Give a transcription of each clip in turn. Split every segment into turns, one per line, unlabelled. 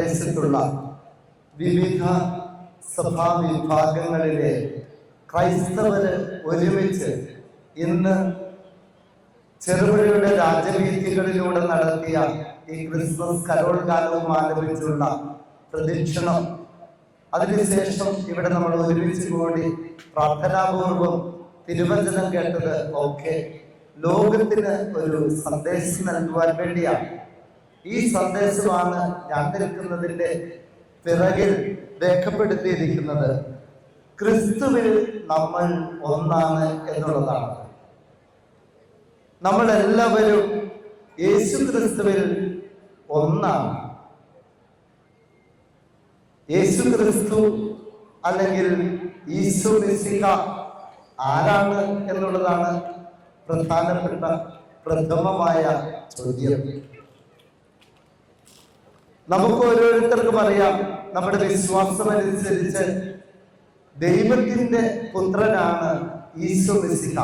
പ്രദേശത്തുള്ള വിവിധ സഭാ വിഭാഗങ്ങളിലെ ക്രൈസ്തവര് ഒരുമിച്ച് ഇന്ന് ചെറുപുഴയുടെ രാജവീഥികളിലൂടെ നടത്തിയ ഈ ക്രിസ്മസ് കരോൾ ഗാനവും ആലപിച്ചുള്ള പ്രദക്ഷിണം, അതിനുശേഷം ഇവിടെ നമ്മൾ ഒരുമിച്ച് കൂടി പ്രാർത്ഥനാപൂർവം തിരുവചനം കേട്ടത് ഒക്കെ ലോകത്തിന് ഒരു സന്ദേശം നൽകുവാൻ വേണ്ടിയാണ്. ഈ സന്ദേശമാണ് ഞാൻ നിൽക്കുന്നതിന്റെ പിറകിൽ രേഖപ്പെടുത്തിയിരിക്കുന്നത്. ക്രിസ്തുവിൽ നമ്മൾ ഒന്നാണ് എന്നുള്ളതാണ്. നമ്മൾ എല്ലാവരും യേശു ക്രിസ്തുവിൽ ഒന്നാണ്. യേശു ക്രിസ്തു അല്ലെങ്കിൽ ഈശോ മിശിഹ ആരാണ് എന്നുള്ളതാണ് പ്രധാനപ്പെട്ട പ്രഥമമായ ചോദ്യം. നമുക്ക് ഓരോരുത്തർക്കും അറിയാം, നമ്മുടെ വിശ്വാസമനുസരിച്ച് ദൈവത്തിന്റെ പുത്രനാണ് ഈശോ മിശിഹ.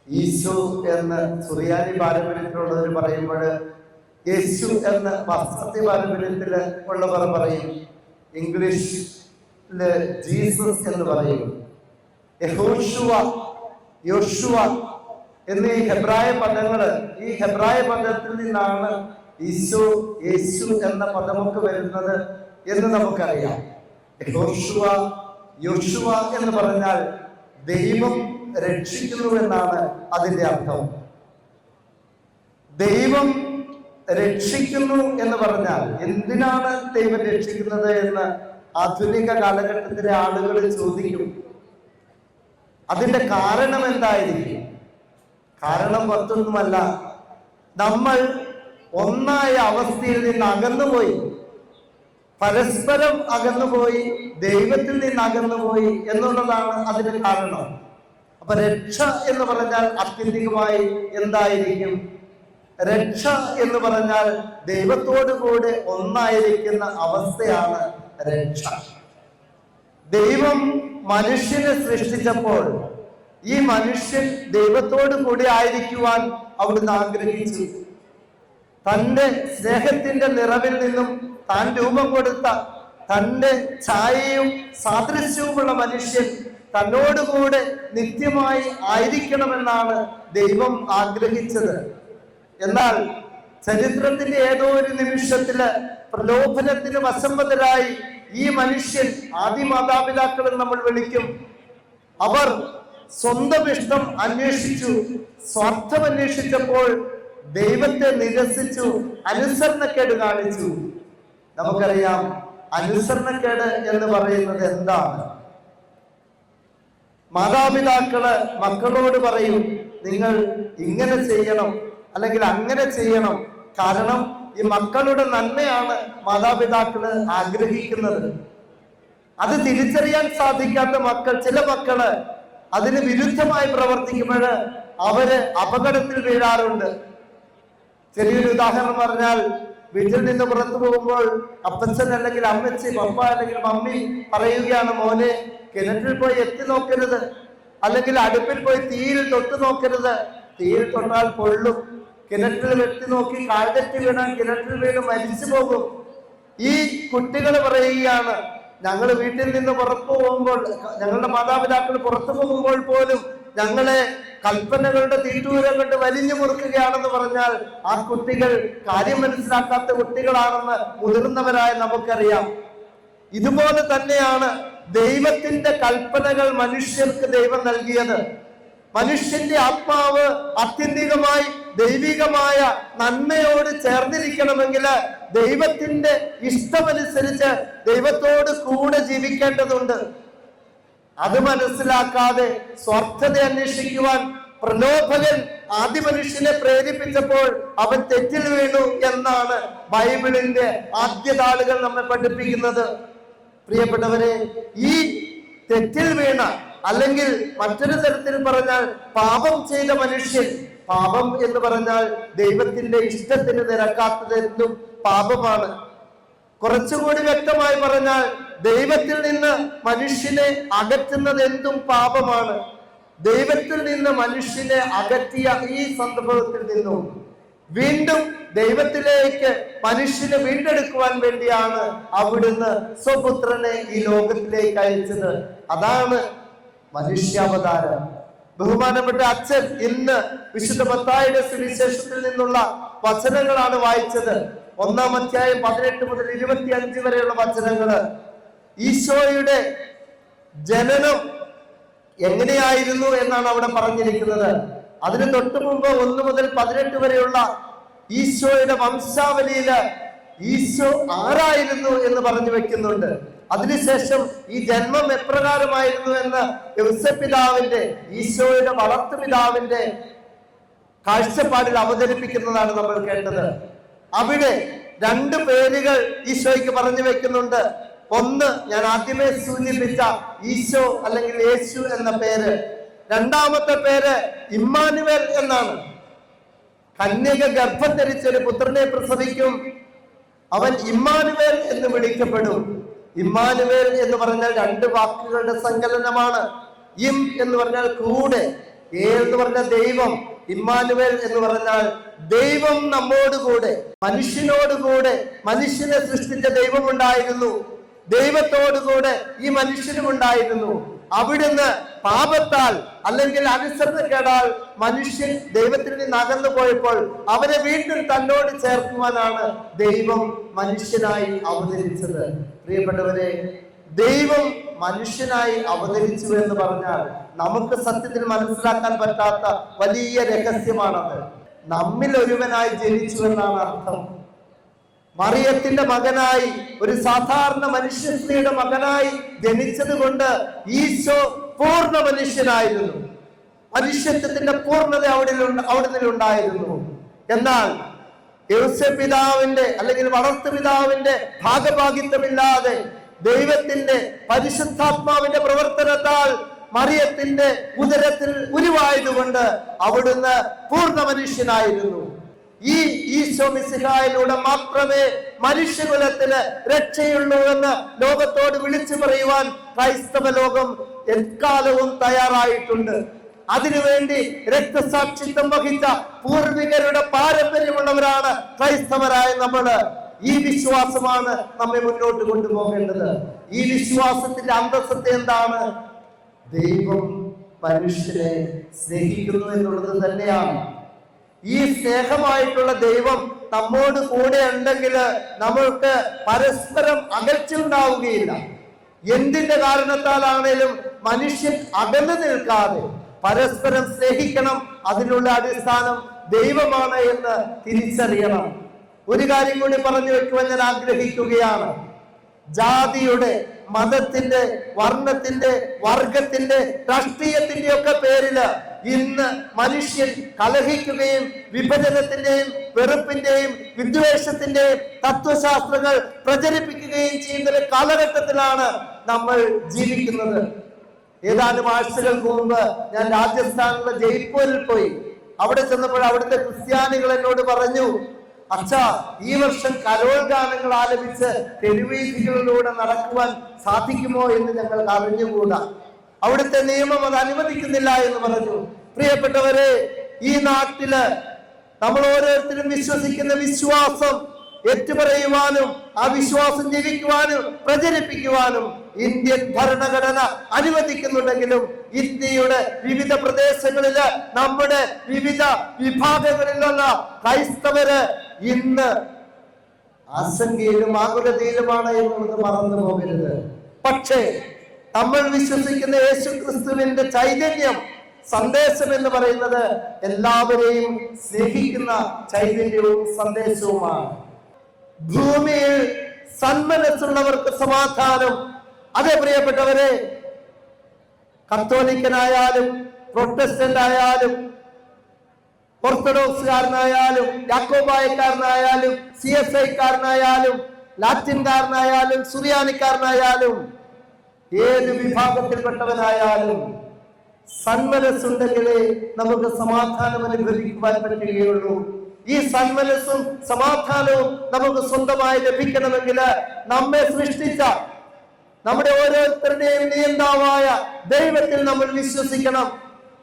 ഈശോ എന്ന് സുറിയാനി പാരമ്പര്യത്തിലുള്ളവർ പറയുമ്പോൾ യേശു എന്ന് പാശ്ചാത്യ പാരമ്പര്യത്തില് ഉള്ളവർ പറയും, ഇംഗ്ലീഷില് ജീസസ് എന്ന് പറയും, യഹോശുവ, യോശുവ എന്നീ ഹെബ്രായ പദങ്ങള്, ഈ ഹെബ്രായ പദത്തിൽ നിന്നാണ് ഈശോ, യേശു എന്ന പദമൊക്കെ വരുന്നത് എന്ന് നമുക്കറിയാം. യഹോശുവ, യോശുവ എന്ന് പറഞ്ഞാൽ ദൈവം രക്ഷിക്കുന്നു എന്നാണ് അതിന്റെ അർത്ഥം. ദൈവം രക്ഷിക്കുന്നു എന്ന് പറഞ്ഞാൽ എന്തിനാണ് ദൈവം രക്ഷിക്കുന്നത് എന്ന് ആധുനിക കാലഘട്ടത്തിലെ ആളുകൾ ചോദിക്കും. അതിന്റെ കാരണം എന്തായിരിക്കും? കാരണം മറ്റൊന്നുമല്ല, നമ്മൾ ഒന്നായ അവസ്ഥയിൽ നിന്ന് അകന്നുപോയി, പരസ്പരം അകന്നുപോയി, ദൈവത്തിൽ നിന്ന് അകന്നുപോയി എന്നുള്ളതാണ് അതിന് കാരണം. അപ്പൊ രക്ഷ എന്ന് പറഞ്ഞാൽ ആത്യന്തികമായി എന്തായിരിക്കും? രക്ഷ എന്ന് പറഞ്ഞാൽ ദൈവത്തോടു കൂടെ ഒന്നായിരിക്കുന്ന അവസ്ഥയാണ് രക്ഷ. ദൈവം മനുഷ്യനെ സൃഷ്ടിച്ചപ്പോൾ ഈ മനുഷ്യൻ ദൈവത്തോടു കൂടി ആയിരിക്കുവാൻ അവിടുന്ന് ആഗ്രഹിച്ചു. തന്റെ സ്നേഹത്തിന്റെ നിറവിൽ നിന്നും താൻ രൂപം കൊടുത്ത തന്റെ ഛായയും സാദൃശ്യവുമുള്ള മനുഷ്യൻ തന്നോടുകൂടെ നിത്യമായി ആയിരിക്കണമെന്നാണ് ദൈവം ആഗ്രഹിച്ചത്. എന്നാൽ ചരിത്രത്തിന്റെ ഏതോ ഒരു നിമിഷത്തില് പ്രലോഭനത്തിന് വശംവദരായി ഈ മനുഷ്യൻ, ആദിമാതാപിതാക്കൾ നമ്മൾ വിളിക്കും, അവർ സ്വന്തം ഇഷ്ടം അന്വേഷിച്ചു, സ്വാർത്ഥം അന്വേഷിച്ചപ്പോൾ ദൈവത്തെ നിരസിച്ചു, അനുസരണക്കേട് കാണിച്ചു. നമുക്കറിയാം അനുസരണക്കേട് എന്ന് പറയുന്നത് എന്താണ്? മാതാപിതാക്കള് മക്കളോട് പറയും, നിങ്ങൾ ഇങ്ങനെ ചെയ്യണം അല്ലെങ്കിൽ അങ്ങനെ ചെയ്യണം. കാരണം ഈ മക്കളുടെ നന്മയാണ് മാതാപിതാക്കള് ആഗ്രഹിക്കുന്നത്. അത് തിരിച്ചറിയാൻ സാധിക്കാത്ത മക്കൾ, ചില മക്കള് അതിന് വിരുദ്ധമായി പ്രവർത്തിക്കുമ്പോൾ അവര് അപകടത്തിൽ വീഴാറുണ്ട്. ചെറിയൊരു ഉദാഹരണം പറഞ്ഞാൽ, വീട്ടിൽ നിന്ന് പുറത്തു പോകുമ്പോൾ അപ്പച്ചൻ അല്ലെങ്കിൽ അമ്മച്ചി, പപ്പ അല്ലെങ്കിൽ മമ്മി പറയുകയാണ്, മോനെ കിണറ്റിൽ പോയി എത്തി നോക്കരുത്, അല്ലെങ്കിൽ അടുപ്പിൽ പോയി തീയിൽ തൊട്ട് നോക്കരുത്, തീയിൽ തൊട്ടാൽ പൊള്ളും, കിണറ്റിൽ എത്തി നോക്കി കാൽതെറ്റി വീണാൽ കിണറ്റിൽ വീണ് മരിച്ചു പോകും. ഈ കുട്ടികൾ പറയുകയാണ്, ഞങ്ങൾ വീട്ടിൽ നിന്ന് പുറത്തു പോകുമ്പോൾ, ഞങ്ങളുടെ മാതാപിതാക്കൾ പുറത്തു പോകുമ്പോൾ പോലും ഞങ്ങളെ കൽപ്പനകളുടെ തീട്ടൂരം കൊണ്ട് വലിഞ്ഞു മുറുക്കുകയാണെന്ന് പറഞ്ഞാൽ ആ കുട്ടികൾ കാര്യം മനസ്സിലാക്കാത്ത കുട്ടികളാണെന്ന് മുതിർന്നവരായ നമുക്കറിയാം. ഇതുപോലെ തന്നെയാണ് ദൈവത്തിന്റെ കൽപ്പനകൾ മനുഷ്യർക്ക് ദൈവം നൽകിയത്. മനുഷ്യന്റെ ആത്മാവ് ആത്യന്തികമായി ദൈവികമായ നന്മയോട് ചേർന്നിരിക്കണമെങ്കിൽ ദൈവത്തിന്റെ ഇഷ്ടമനുസരിച്ച് ദൈവത്തോട് കൂടെ ജീവിക്കേണ്ടതുണ്ട്. അത് മനസ്സിലാക്കാതെ സ്വാർത്ഥത അന്വേഷിക്കുവാൻ പ്രലോഭകൻ ആദ്യ മനുഷ്യനെ പ്രേരിപ്പിച്ചപ്പോൾ അവൻ തെറ്റിൽ വീണു എന്നാണ് ബൈബിളിന്റെ ആദ്യ താളുകൾ നമ്മെ പഠിപ്പിക്കുന്നത്. പ്രിയപ്പെട്ടവരെ, ഈ തെറ്റിൽ വീണ, അല്ലെങ്കിൽ മറ്റൊരു തരത്തിൽ പറഞ്ഞാൽ പാപം ചെയ്ത മനുഷ്യൻ, പാപം എന്ന് പറഞ്ഞാൽ ദൈവത്തിന്റെ ഇഷ്ടത്തിന് നിരക്കാത്തതെന്തും പാപമാണ്. കുറച്ചുകൂടി വ്യക്തമായി പറഞ്ഞാൽ ദൈവത്തിൽ നിന്ന് മനുഷ്യനെ അകറ്റുന്നത് എന്തും പാപമാണ്. ദൈവത്തിൽ നിന്ന് മനുഷ്യനെ അകറ്റിയ ഈ സന്ദർഭത്തിൽ നിന്നും വീണ്ടും ദൈവത്തിലേക്ക് മനുഷ്യനെ വീണ്ടെടുക്കുവാൻ വേണ്ടിയാണ് അവിടുന്ന് സ്വപുത്രനെ ഈ ലോകത്തിലേക്ക് അയച്ചത്. അതാണ് മനുഷ്യാവതാരം. ബഹുമാനപ്പെട്ട അച്ഛൻ ഇന്ന് വിശുദ്ധ മത്തായിയുടെ സുവിശേഷത്തിൽ നിന്നുള്ള വചനങ്ങളാണ് വായിച്ചത്. 1-ാം അധ്യായം 18 മുതൽ 25 വരെയുള്ള വചനങ്ങള്. ഈശോയുടെ ജനനം എങ്ങനെയായിരുന്നു എന്നാണ് അവിടെ പറഞ്ഞിരിക്കുന്നത്. അതിന് തൊട്ടു മുമ്പ് 1 മുതൽ 18 വരെയുള്ള ഈശോയുടെ വംശാവലിയില് ഈശോ ആരായിരുന്നു എന്ന് പറഞ്ഞു വെക്കുന്നുണ്ട്. അതിനുശേഷം ഈ ജന്മം എപ്രകാരമായിരുന്നു എന്ന് യൗസപിതാവിന്റെ, ഈശോയുടെ വളർത്തുപിതാവിന്റെ കാഴ്ചപ്പാടിൽ അവതരിപ്പിക്കുന്നതാണ് നമ്മൾ കേട്ടത്. അവിടെ 2 പേരുകൾ ഈശോയ്ക്ക് പറഞ്ഞു വെക്കുന്നുണ്ട്. ഒന്ന്, ഞാൻ ആദ്യമേ സൂചിപ്പിച്ച ഈശോ അല്ലെങ്കിൽ യേശു എന്ന പേര്. 2ാമത്തെ പേര് ഇമ്മാനുവേൽ എന്നാണ്. കന്യക ഗർഭം ധരിച്ചൊരു പുത്രനെ പ്രസവിക്കും, അവൻ ഇമ്മാനുവേൽ എന്ന് വിളിക്കപ്പെടും. ഇമ്മാനുവേൽ എന്ന് പറഞ്ഞാൽ 2 വാക്കുകളുടെ സങ്കലനമാണ്. ഇം എന്ന് പറഞ്ഞാൽ കൂടെ, എന്ന് പറഞ്ഞാൽ ദൈവം. ഇമ്മാനുവേൽ എന്ന് പറഞ്ഞാൽ ദൈവം നമ്മോടുകൂടെ, മനുഷ്യനോടുകൂടെ. മനുഷ്യനെ സൃഷ്ടിച്ച ദൈവമുണ്ടായിരുന്നു, ദൈവത്തോടുകൂടെ ഈ മനുഷ്യനും ഉണ്ടായിരുന്നു. അവിടുന്ന് പാപത്താൽ അല്ലെങ്കിൽ അനുസരണക്കേടാൽ മനുഷ്യൻ ദൈവത്തിൽ നിന്ന് അകന്നു പോയപ്പോൾ അവനെ വീണ്ടും തന്നോട് ചേർക്കുവാനാണ് ദൈവം മനുഷ്യനായി അവതരിച്ചത്. പ്രിയപ്പെട്ടവരെ, ദൈവം മനുഷ്യനായി അവതരിച്ചു എന്ന് പറഞ്ഞാൽ നമുക്ക് സത്യത്തിൽ മനസ്സിലാക്കാൻ പറ്റാത്ത വലിയ രഹസ്യമാണത്. നമ്മിൽ ഒരുവനായി ജനിച്ചു എന്നാണ് അർത്ഥം. മറിയത്തിന്റെ മകനായി, ഒരു സാധാരണ മനുഷ്യ സ്ത്രീയുടെ മകനായി ജനിച്ചത് കൊണ്ട് ഈശോ പൂർണ്ണ മനുഷ്യനായിരുന്നു. മനുഷ്യത്വത്തിന്റെ പൂർണ്ണത അവിടുന്ന് ഉണ്ടായിരുന്നു. എന്നാൽ യൗസപിതാവിന്റെ അല്ലെങ്കിൽ വളർത്തുപിതാവിന്റെ ഭാഗഭാഗിത്വമില്ലാതെ ദൈവത്തിന്റെ പരിശുദ്ധാത്മാവിന്റെ പ്രവർത്തനത്താൽ മറിയത്തിന്റെ ഉദരത്തിൽ ഉരുവായതുകൊണ്ട് അവിടുന്ന് പൂർണ്ണ മനുഷ്യനായിരുന്നു. ഈ ഈശോ മിശിഹായിലൂടെ മാത്രമേ മനുഷ്യകുലത്തിന് രക്ഷയുള്ളൂ എന്ന് ലോകത്തോട് വിളിച്ചു പറയുവാൻ ക്രൈസ്തവ ലോകം എക്കാലവും തയ്യാറായിട്ടുണ്ട്. അതിനുവേണ്ടി രക്തസാക്ഷിത്വം വഹിച്ച പൂർവികരുടെ പാരമ്പര്യമുള്ളവരാണ് ക്രൈസ്തവരായ നമ്മള്. ഈ വിശ്വാസമാണ് നമ്മെ മുന്നോട്ട് കൊണ്ടുപോകേണ്ടത്. ഈ വിശ്വാസത്തിന്റെ അന്തസ്സത്തെ എന്താണ്? ദൈവം മനുഷ്യനെ സ്നേഹിക്കുന്നു എന്നുള്ളത് തന്നെയാണ്. ഈ സ്നേഹമായിട്ടുള്ള ദൈവം നമ്മോട് കൂടെ ഉണ്ടെങ്കിൽ നമ്മൾക്ക് പരസ്പരം അകൽച്ച ഉണ്ടാവുകയില്ല. എന്തിന്റെ കാരണത്താലാണേലും മനുഷ്യൻ അകന്നു നിൽക്കാതെ പരസ്പരം സ്നേഹിക്കണം. അതിനുള്ള അടിസ്ഥാനം ദൈവമാണ് എന്ന് തിരിച്ചറിയണം. ഒരു കാര്യം കൂടി പറഞ്ഞു വെക്കുവാൻ ഞാൻ ആഗ്രഹിക്കുകയാണ്. ജാതിയുടെ, മതത്തിന്റെ, വർണ്ണത്തിന്റെ, വർഗത്തിന്റെ, രാഷ്ട്രീയത്തിന്റെ ഒക്കെ പേരില് ഇന്ന് മനുഷ്യൻ കലഹിക്കുകയും വിഭജനത്തിന്റെയും വെറുപ്പിന്റെയും വിദ്വേഷത്തിന്റെയും തത്വശാസ്ത്രങ്ങൾ പ്രചരിപ്പിക്കുകയും ചെയ്യുന്ന ഒരു കാലഘട്ടത്തിലാണ് നമ്മൾ ജീവിക്കുന്നത്. ഏതാനും ആഴ്ചകൾക്ക് മുമ്പ് ഞാൻ രാജസ്ഥാനിലെ ജയ്പൂരിൽ പോയി. അവിടെ ചെന്നപ്പോൾ അവിടുത്തെ ക്രിസ്ത്യാനികൾ എന്നോട് പറഞ്ഞു, അച്ഛാ, ഈ വർഷം കരോൾ ഗാനങ്ങൾ ആലപിച്ച് തെരുവീഥികളിലൂടെ നടക്കുവാൻ സാധിക്കുമോ എന്ന് ഞങ്ങൾ അറിഞ്ഞുകൂടാ. അവിടുത്തെ നിയമം അത് അനുവദിക്കുന്നില്ല എന്ന് പറഞ്ഞു. പ്രിയപ്പെട്ടവരെ, ഈ നാട്ടില് നമ്മൾ ഓരോരുത്തരും വിശ്വസിക്കുന്ന വിശ്വാസം ഏറ്റുപറയുവാനും ആ വിശ്വാസം ജീവിക്കുവാനും പ്രചരിപ്പിക്കുവാനും ഇന്ത്യൻ ഭരണഘടന അനുവദിക്കുന്നുണ്ടെങ്കിലും ഇന്ത്യയുടെ വിവിധ പ്രദേശങ്ങളില് നമ്മുടെ വിവിധ വിഭാഗങ്ങളിലുള്ള ക്രൈസ്തവര് ഇന്ന് ആശങ്കയിലും ആകുലതയിലുമാണ് എന്നുള്ളത് മറന്നു പോകരുത്. പക്ഷേ നമ്മൾ വിശ്വസിക്കുന്ന യേശു ക്രിസ്തുവിന്റെ ചൈതന്യം, സന്ദേശം എന്ന് പറയുന്നത് എല്ലാവരെയും സ്നേഹിക്കുന്ന ചൈതന്യവും സന്ദേശവുമാണ്. ഭൂമിയിൽ സന്മനസ്സുള്ളവർക്ക് സമാധാനം. അതേ പ്രിയപ്പെട്ടവരെ, കത്തോലിക്കനായാലും പ്രൊട്ടസ്റ്റന്റ് ആയാലും ഓർത്തഡോക്സുകാരനായാലും യാക്കോബായക്കാരനായാലും CSI-കാരനായാലും ലാറ്റിൻകാരനായാലും സുറിയാനിക്കാരനായാലും ഏത് വിഭാഗത്തിൽപ്പെട്ടവനായാലും സന്മനസ്സുണ്ടെങ്കിലേ നമുക്ക് സമാധാനം അനുഭവിക്കുവാൻ പറ്റുകയുള്ളൂ. ഈ സന്മനസ്സും സമാധാനവും നമുക്ക് സ്വന്തമായി ലഭിക്കണമെങ്കിൽ നമ്മെ സൃഷ്ടിച്ച നമ്മുടെ ഓരോരുത്തരുടെയും നിയന്താവായ ദൈവത്തിൽ നമ്മൾ വിശ്വസിക്കണം.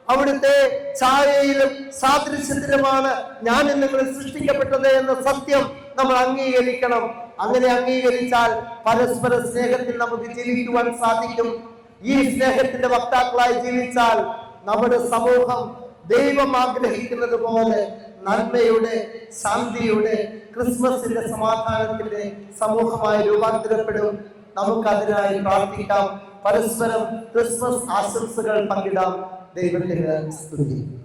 അവിടുത്തെ ഛായയിലും സാദൃശ്യത്തിലുമാണ് ഞാൻ നിങ്ങൾ സൃഷ്ടിക്കപ്പെട്ടത് എന്ന സത്യം നമ്മൾ അംഗീകരിക്കണം. അങ്ങനെ അംഗീകരിച്ചാൽ പരസ്പര സ്നേഹത്തിൽ നമുക്ക് ജീവിക്കുവാൻ സാധിക്കും. ഈ സ്നേഹത്തിന്റെ വക്താക്കളായി ജീവിച്ചാൽ നമ്മുടെ സമൂഹം ദൈവം ആഗ്രഹിക്കുന്നത് പോലെ നന്മയുടെ, ശാന്തിയുടെ, ക്രിസ്മസിന്റെ, സമാധാനത്തിന്റെ സമൂഹമായി രൂപാന്തരപ്പെടും. നമുക്കതിനായി പ്രാർത്ഥിക്കാം. പരസ്പരം ക്രിസ്മസ് ആശംസകൾ പങ്കിടാം. ദൈവത്തിന് സ്തുതി.